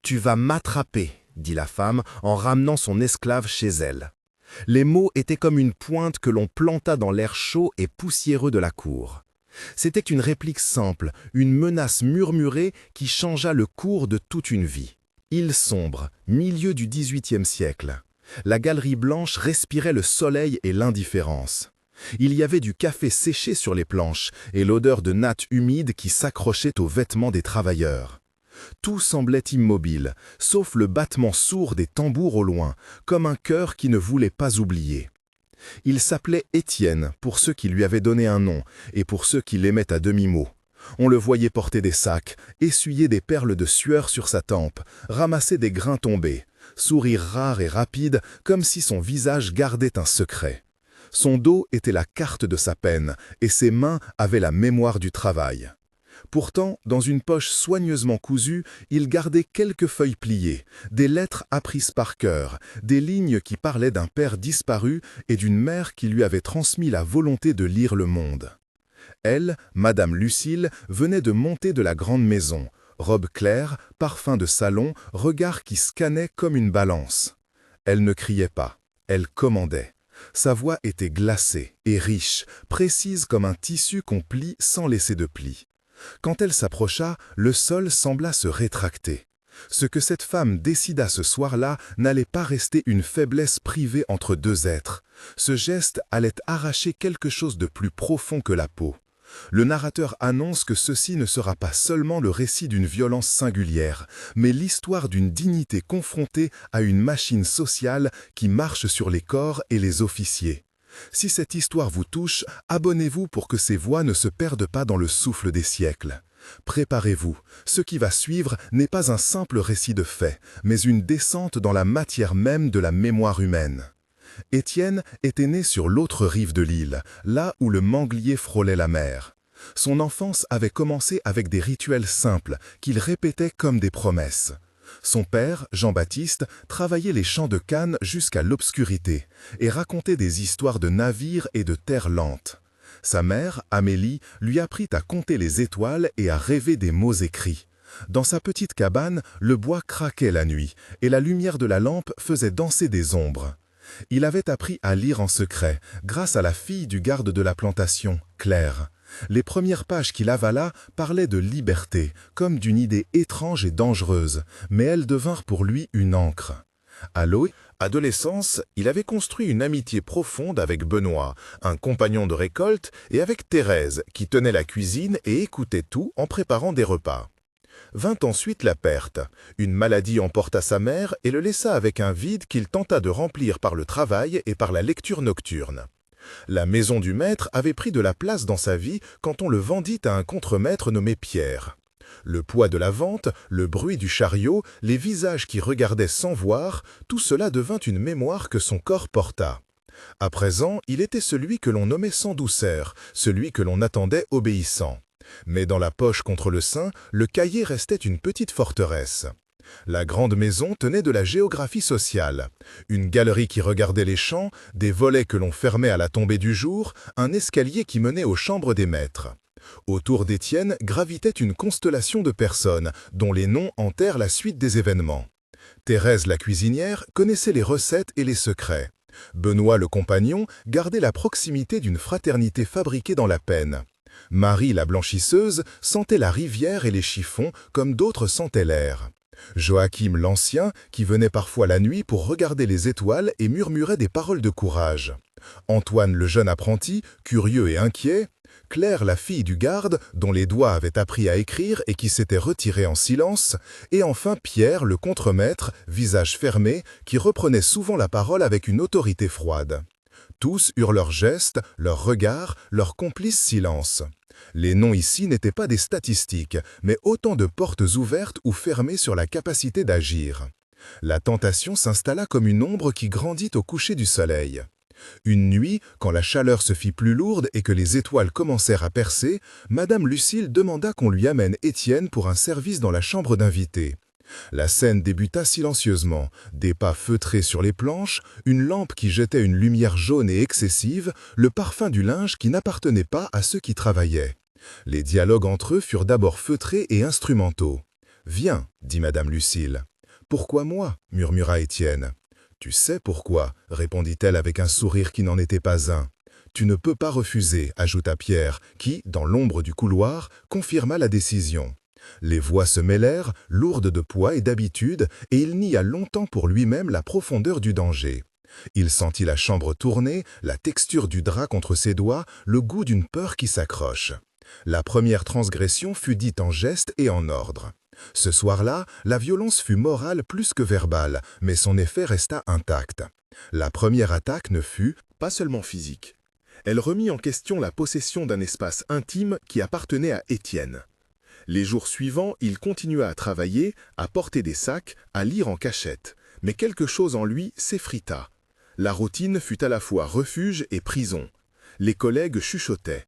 Tu vas m'attraper, dit la femme en ramenant son esclave chez elle. Les mots étaient comme une pointe que l'on planta dans l'air chaud et poussiéreux de la cour. C'était une réplique simple, une menace murmurée qui changea le cours de toute une vie. Île sombre, milieu du XVIIIe siècle. La galerie blanche respirait le soleil et l'indifférence. Il y avait du café séché sur les planches et l'odeur de natte humide qui s'accrochait aux vêtements des travailleurs. Tout semblait immobile, sauf le battement sourd des tambours au loin, comme un cœur qui ne voulait pas oublier. Il s'appelait Étienne pour ceux qui lui avaient donné un nom et pour ceux qui l'aimaient à demi-mot. On le voyait porter des sacs, essuyer des perles de sueur sur sa tempe, ramasser des grains tombés, sourire rare et rapide comme si son visage gardait un secret. Son dos était la carte de sa peine et ses mains avaient la mémoire du travail. Pourtant, dans une poche soigneusement cousue, il gardait quelques feuilles pliées, des lettres apprises par cœur, des lignes qui parlaient d'un père disparu et d'une mère qui lui avait transmis la volonté de lire le monde. Elle, Madame Lucile, venait de monter de la grande maison, robe claire, parfum de salon, regard qui scannait comme une balance. Elle ne criait pas, elle commandait. Sa voix était glacée et riche, précise comme un tissu qu'on plie sans laisser de plis. Quand elle s'approcha, le sol sembla se rétracter. Ce que cette femme décida ce soir-là n'allait pas rester une faiblesse privée entre deux êtres. Ce geste allait arracher quelque chose de plus profond que la peau. Le narrateur annonce que ceci ne sera pas seulement le récit d'une violence singulière, mais l'histoire d'une dignité confrontée à une machine sociale qui marche sur les corps et les officiers. Si cette histoire vous touche, abonnez-vous pour que ces voix ne se perdent pas dans le souffle des siècles. Préparez-vous, ce qui va suivre n'est pas un simple récit de faits, mais une descente dans la matière même de la mémoire humaine. Étienne était né sur l'autre rive de l'île, là où le manglier frôlait la mer. Son enfance avait commencé avec des rituels simples qu'il répétait comme des promesses. Son père, Jean-Baptiste, travaillait les champs de canne jusqu'à l'obscurité et racontait des histoires de navires et de terres lentes. Sa mère, Amélie, lui apprit à compter les étoiles et à rêver des mots écrits. Dans sa petite cabane, le bois craquait la nuit et la lumière de la lampe faisait danser des ombres. Il avait appris à lire en secret, grâce à la fille du garde de la plantation, Claire. Les premières pages qu'il avala parlaient de liberté, comme d'une idée étrange et dangereuse, mais elles devinrent pour lui une encre. À l'adolescence, il avait construit une amitié profonde avec Benoît, un compagnon de récolte, et avec Thérèse, qui tenait la cuisine et écoutait tout en préparant des repas. Vint ensuite la perte. Une maladie emporta sa mère et le laissa avec un vide qu'il tenta de remplir par le travail et par la lecture nocturne. La maison du maître avait pris de la place dans sa vie quand on le vendit à un contremaître nommé Pierre. Le poids de la vente, le bruit du chariot, les visages qui regardaient sans voir, tout cela devint une mémoire que son corps porta. À présent, il était celui que l'on nommait sans douceur, celui que l'on attendait obéissant. Mais dans la poche contre le sein, le cahier restait une petite forteresse. La grande maison tenait de la géographie sociale. Une galerie qui regardait les champs, des volets que l'on fermait à la tombée du jour, un escalier qui menait aux chambres des maîtres. Autour d'Étienne gravitait une constellation de personnes, dont les noms hantèrent la suite des événements. Thérèse la cuisinière connaissait les recettes et les secrets. Benoît le compagnon gardait la proximité d'une fraternité fabriquée dans la peine. Marie la blanchisseuse sentait la rivière et les chiffons comme d'autres sentaient l'air. Joachim l'Ancien, qui venait parfois la nuit pour regarder les étoiles et murmurait des paroles de courage. Antoine le jeune apprenti, curieux et inquiet. Claire la fille du garde, dont les doigts avaient appris à écrire et qui s'était retirée en silence. Et enfin Pierre le contremaître, visage fermé, qui reprenait souvent la parole avec une autorité froide. Tous eurent leurs gestes, leurs regards, leur complice silence. Les noms ici n'étaient pas des statistiques, mais autant de portes ouvertes ou fermées sur la capacité d'agir. La tentation s'installa comme une ombre qui grandit au coucher du soleil. Une nuit, quand la chaleur se fit plus lourde et que les étoiles commencèrent à percer, Madame Lucile demanda qu'on lui amène Étienne pour un service dans la chambre d'invités. La scène débuta silencieusement, des pas feutrés sur les planches, une lampe qui jetait une lumière jaune et excessive, le parfum du linge qui n'appartenait pas à ceux qui travaillaient. Les dialogues entre eux furent d'abord feutrés et instrumentaux. « Viens, dit Madame Lucile. » Pourquoi moi » murmura Étienne. « Tu sais pourquoi » répondit-elle avec un sourire qui n'en était pas un. « Tu ne peux pas refuser » ajouta Pierre, qui, dans l'ombre du couloir, confirma la décision. Les voix se mêlèrent, lourdes de poids et d'habitude, et il nia longtemps pour lui-même la profondeur du danger. Il sentit la chambre tourner, la texture du drap contre ses doigts, le goût d'une peur qui s'accroche. La première transgression fut dite en geste et en ordre. Ce soir-là, la violence fut morale plus que verbale, mais son effet resta intact. La première attaque ne fut pas seulement physique. Elle remit en question la possession d'un espace intime qui appartenait à Étienne. Les jours suivants, il continua à travailler, à porter des sacs, à lire en cachette. Mais quelque chose en lui s'effrita. La routine fut à la fois refuge et prison. Les collègues chuchotaient.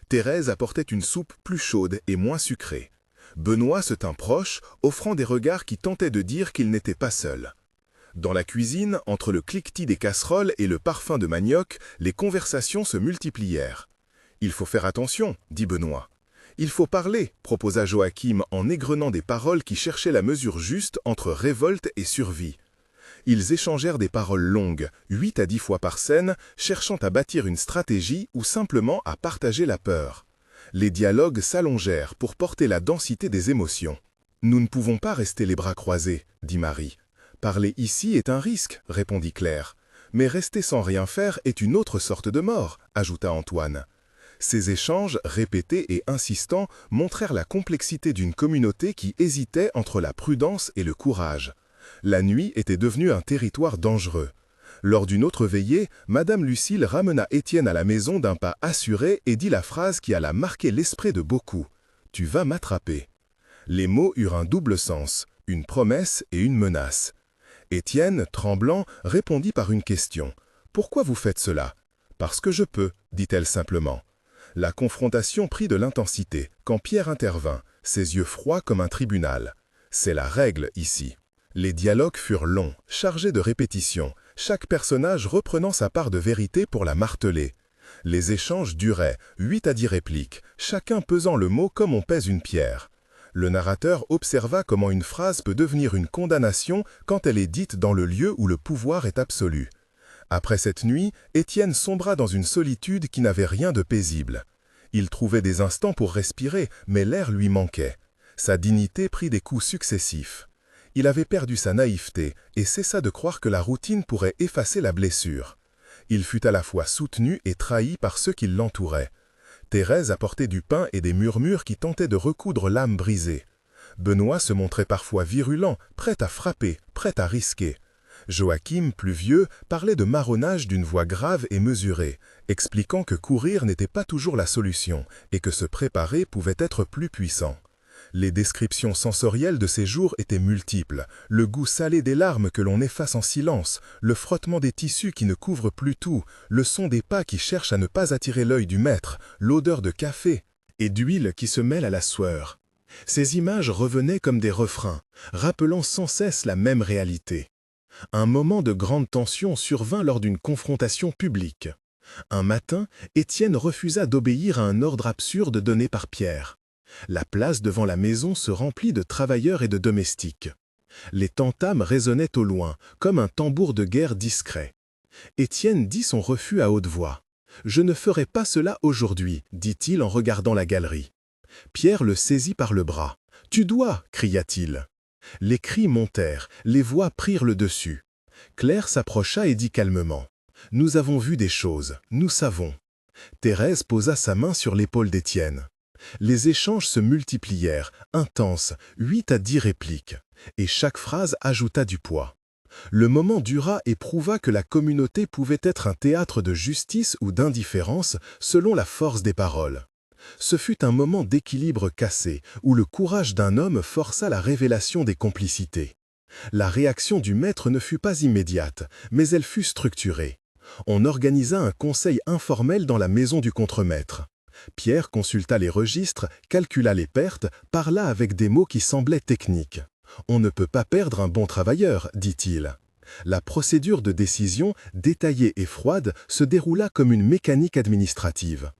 Thérèse apportait une soupe plus chaude et moins sucrée. Benoît se tint proche, offrant des regards qui tentaient de dire qu'il n'était pas seul. Dans la cuisine, entre le cliquetis des casseroles et le parfum de manioc, les conversations se multiplièrent. « Il faut faire attention » dit Benoît. « Il faut parler » proposa Joachim en égrenant des paroles qui cherchaient la mesure juste entre révolte et survie. Ils échangèrent des paroles longues, 8 à 10 fois par scène, cherchant à bâtir une stratégie ou simplement à partager la peur. Les dialogues s'allongèrent pour porter la densité des émotions. « Nous ne pouvons pas rester les bras croisés » dit Marie. « Parler ici est un risque » répondit Claire. « Mais rester sans rien faire est une autre sorte de mort » ajouta Antoine. Ces échanges, répétés et insistants, montrèrent la complexité d'une communauté qui hésitait entre la prudence et le courage. La nuit était devenue un territoire dangereux. Lors d'une autre veillée, Madame Lucile ramena Étienne à la maison d'un pas assuré et dit la phrase qui alla marquer l'esprit de beaucoup. « Tu vas m'attraper ». Les mots eurent un double sens, une promesse et une menace. Étienne, tremblant, répondit par une question. « Pourquoi vous faites cela ?»« Parce que je peux », dit-elle simplement. La confrontation prit de l'intensité quand Pierre intervint, ses yeux froids comme un tribunal. C'est la règle ici. Les dialogues furent longs, chargés de répétitions, chaque personnage reprenant sa part de vérité pour la marteler. Les échanges duraient, 8 à 10 répliques, chacun pesant le mot comme on pèse une pierre. Le narrateur observa comment une phrase peut devenir une condamnation quand elle est dite dans le lieu où le pouvoir est absolu. Après cette nuit, Étienne sombra dans une solitude qui n'avait rien de paisible. Il trouvait des instants pour respirer, mais l'air lui manquait. Sa dignité prit des coups successifs. Il avait perdu sa naïveté et cessa de croire que la routine pourrait effacer la blessure. Il fut à la fois soutenu et trahi par ceux qui l'entouraient. Thérèse apportait du pain et des murmures qui tentaient de recoudre l'âme brisée. Benoît se montrait parfois virulent, prêt à frapper, prêt à risquer. Joachim, plus vieux, parlait de marronnage d'une voix grave et mesurée, expliquant que courir n'était pas toujours la solution et que se préparer pouvait être plus puissant. Les descriptions sensorielles de ces jours étaient multiples, le goût salé des larmes que l'on efface en silence, le frottement des tissus qui ne couvrent plus tout, le son des pas qui cherchent à ne pas attirer l'œil du maître, l'odeur de café et d'huile qui se mêle à la sueur. Ces images revenaient comme des refrains, rappelant sans cesse la même réalité. Un moment de grande tension survint lors d'une confrontation publique. Un matin, Étienne refusa d'obéir à un ordre absurde donné par Pierre. La place devant la maison se remplit de travailleurs et de domestiques. Les tam-tams résonnaient au loin, comme un tambour de guerre discret. Étienne dit son refus à haute voix. « Je ne ferai pas cela aujourd'hui », dit-il en regardant la galerie. Pierre le saisit par le bras. « Tu dois » cria-t-il. Les cris montèrent, les voix prirent le dessus. Claire s'approcha et dit calmement. « Nous avons vu des choses, nous savons. » Thérèse posa sa main sur l'épaule d'Étienne. Les échanges se multiplièrent, intenses, 8 à 10 répliques, et chaque phrase ajouta du poids. Le moment dura et prouva que la communauté pouvait être un théâtre de justice ou d'indifférence selon la force des paroles. Ce fut un moment d'équilibre cassé, où le courage d'un homme força la révélation des complicités. La réaction du maître ne fut pas immédiate, mais elle fut structurée. On organisa un conseil informel dans la maison du contremaître. Pierre consulta les registres, calcula les pertes, parla avec des mots qui semblaient techniques. « On ne peut pas perdre un bon travailleur », dit-il. La procédure de décision, détaillée et froide, se déroula comme une mécanique administrative.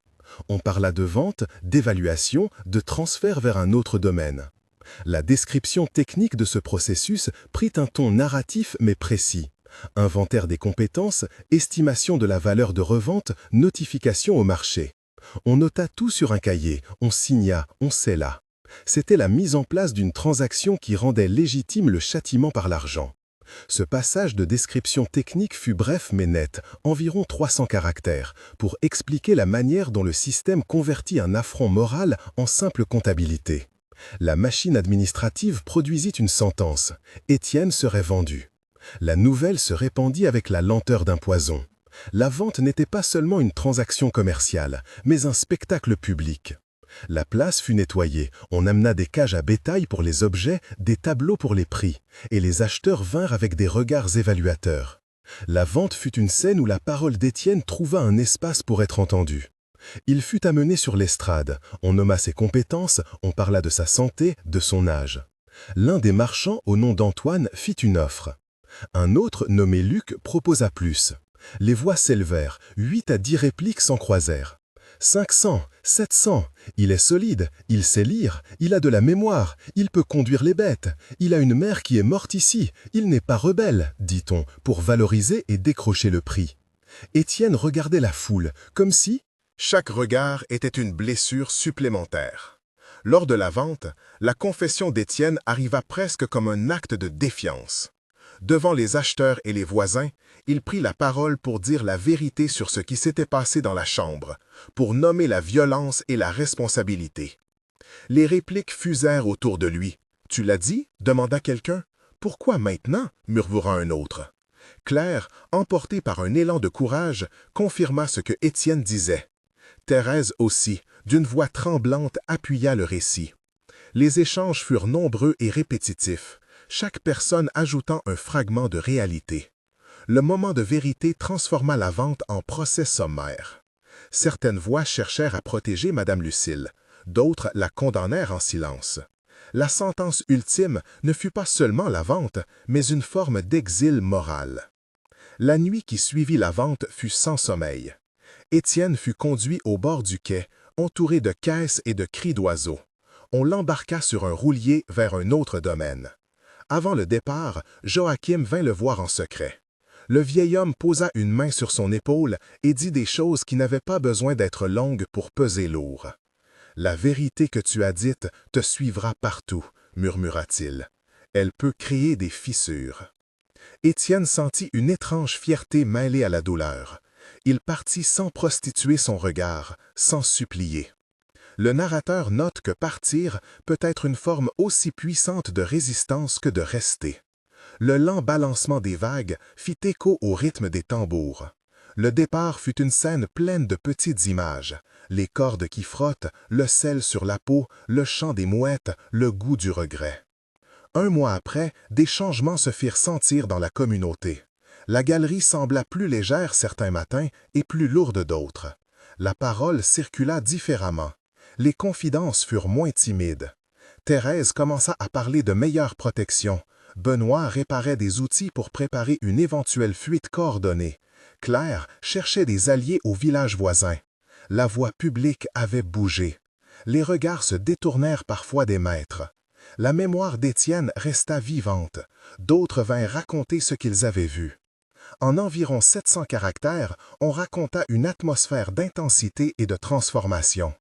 On parla de vente, d'évaluation, de transfert vers un autre domaine. La description technique de ce processus prit un ton narratif mais précis. Inventaire des compétences, estimation de la valeur de revente, notification au marché. On nota tout sur un cahier, on signa, on scella. C'était la mise en place d'une transaction qui rendait légitime le châtiment par l'argent. Ce passage de description technique fut bref mais net, environ 300 caractères, pour expliquer la manière dont le système convertit un affront moral en simple comptabilité. La machine administrative produisit une sentence. Étienne serait vendu. La nouvelle se répandit avec la lenteur d'un poison. La vente n'était pas seulement une transaction commerciale, mais un spectacle public. La place fut nettoyée, on amena des cages à bétail pour les objets, des tableaux pour les prix, et les acheteurs vinrent avec des regards évaluateurs. La vente fut une scène où la parole d'Étienne trouva un espace pour être entendue. Il fut amené sur l'estrade, on nomma ses compétences, on parla de sa santé, de son âge. L'un des marchands, au nom d'Antoine, fit une offre. Un autre, nommé Luc, proposa plus. Les voix s'élevèrent, 8 à 10 répliques s'en croisèrent. 500, 700, il est solide, il sait lire, il a de la mémoire, il peut conduire les bêtes, il a une mère qui est morte ici, il n'est pas rebelle, dit-on, pour valoriser et décrocher le prix. Étienne regardait la foule, comme si chaque regard était une blessure supplémentaire. Lors de la vente, la confession d'Étienne arriva presque comme un acte de défiance. Devant les acheteurs et les voisins, il prit la parole pour dire la vérité sur ce qui s'était passé dans la chambre, pour nommer la violence et la responsabilité. Les répliques fusèrent autour de lui. « Tu l'as dit ?» demanda quelqu'un. « Pourquoi maintenant ?» murmura un autre. Claire, emportée par un élan de courage, confirma ce que Étienne disait. Thérèse aussi, d'une voix tremblante, appuya le récit. Les échanges furent nombreux et répétitifs, chaque personne ajoutant un fragment de réalité. Le moment de vérité transforma la vente en procès sommaire. Certaines voix cherchèrent à protéger Madame Lucille, d'autres la condamnèrent en silence. La sentence ultime ne fut pas seulement la vente, mais une forme d'exil moral. La nuit qui suivit la vente fut sans sommeil. Étienne fut conduit au bord du quai, entouré de caisses et de cris d'oiseaux. On l'embarqua sur un roulier vers un autre domaine. Avant le départ, Joachim vint le voir en secret. Le vieil homme posa une main sur son épaule et dit des choses qui n'avaient pas besoin d'être longues pour peser lourd. « La vérité que tu as dite te suivra partout, » murmura-t-il. « Elle peut créer des fissures. » Étienne sentit une étrange fierté mêlée à la douleur. Il partit sans prostituer son regard, sans supplier. Le narrateur note que partir peut être une forme aussi puissante de résistance que de rester. Le lent balancement des vagues fit écho au rythme des tambours. Le départ fut une scène pleine de petites images, les cordes qui frottent, le sel sur la peau, le chant des mouettes, le goût du regret. Un mois après, des changements se firent sentir dans la communauté. La galerie sembla plus légère certains matins et plus lourde d'autres. La parole circula différemment. Les confidences furent moins timides. Thérèse commença à parler de meilleure protection. Benoît réparait des outils pour préparer une éventuelle fuite coordonnée. Claire cherchait des alliés au village voisin. La voix publique avait bougé. Les regards se détournèrent parfois des maîtres. La mémoire d'Étienne resta vivante. D'autres vinrent raconter ce qu'ils avaient vu. En environ 700 caractères, on raconta une atmosphère d'intensité et de transformation.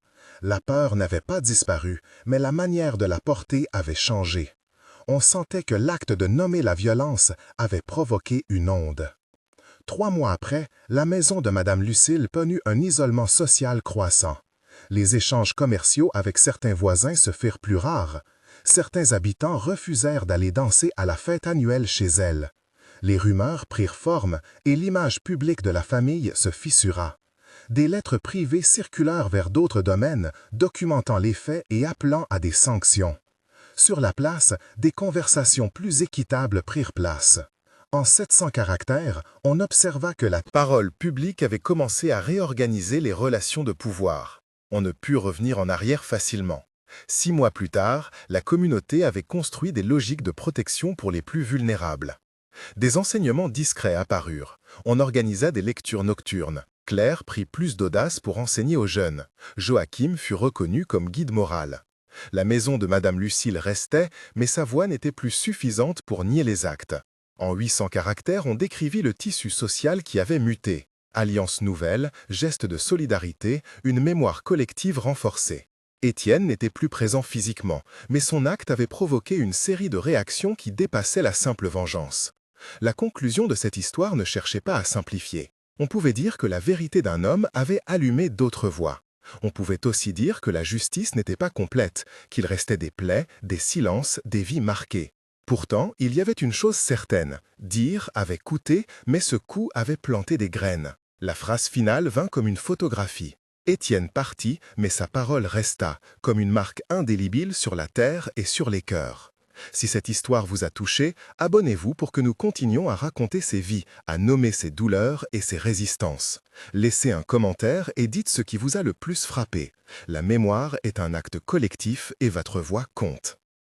La peur n'avait pas disparu, mais la manière de la porter avait changé. On sentait que l'acte de nommer la violence avait provoqué une onde. 3 mois après, la maison de Madame Lucille connut un isolement social croissant. Les échanges commerciaux avec certains voisins se firent plus rares. Certains habitants refusèrent d'aller danser à la fête annuelle chez elle. Les rumeurs prirent forme et l'image publique de la famille se fissura. Des lettres privées circulèrent vers d'autres domaines, documentant les faits et appelant à des sanctions. Sur la place, des conversations plus équitables prirent place. En 700 caractères, on observa que la parole publique avait commencé à réorganiser les relations de pouvoir. On ne put revenir en arrière facilement. 6 mois plus tard, la communauté avait construit des logiques de protection pour les plus vulnérables. Des enseignements discrets apparurent. On organisa des lectures nocturnes. Claire prit plus d'audace pour enseigner aux jeunes. Joachim fut reconnu comme guide moral. La maison de Madame Lucille restait, mais sa voix n'était plus suffisante pour nier les actes. En 800 caractères, on décrivit le tissu social qui avait muté. Alliance nouvelle, geste de solidarité, une mémoire collective renforcée. Étienne n'était plus présent physiquement, mais son acte avait provoqué une série de réactions qui dépassaient la simple vengeance. La conclusion de cette histoire ne cherchait pas à simplifier. On pouvait dire que la vérité d'un homme avait allumé d'autres voies. On pouvait aussi dire que la justice n'était pas complète, qu'il restait des plaies, des silences, des vies marquées. Pourtant, il y avait une chose certaine, dire avait coûté, mais ce coup avait planté des graines. La phrase finale vint comme une photographie. Étienne partit, mais sa parole resta, comme une marque indélébile sur la terre et sur les cœurs. Si cette histoire vous a touché, abonnez-vous pour que nous continuions à raconter ces vies, à nommer ces douleurs et ces résistances. Laissez un commentaire et dites ce qui vous a le plus frappé. La mémoire est un acte collectif et votre voix compte.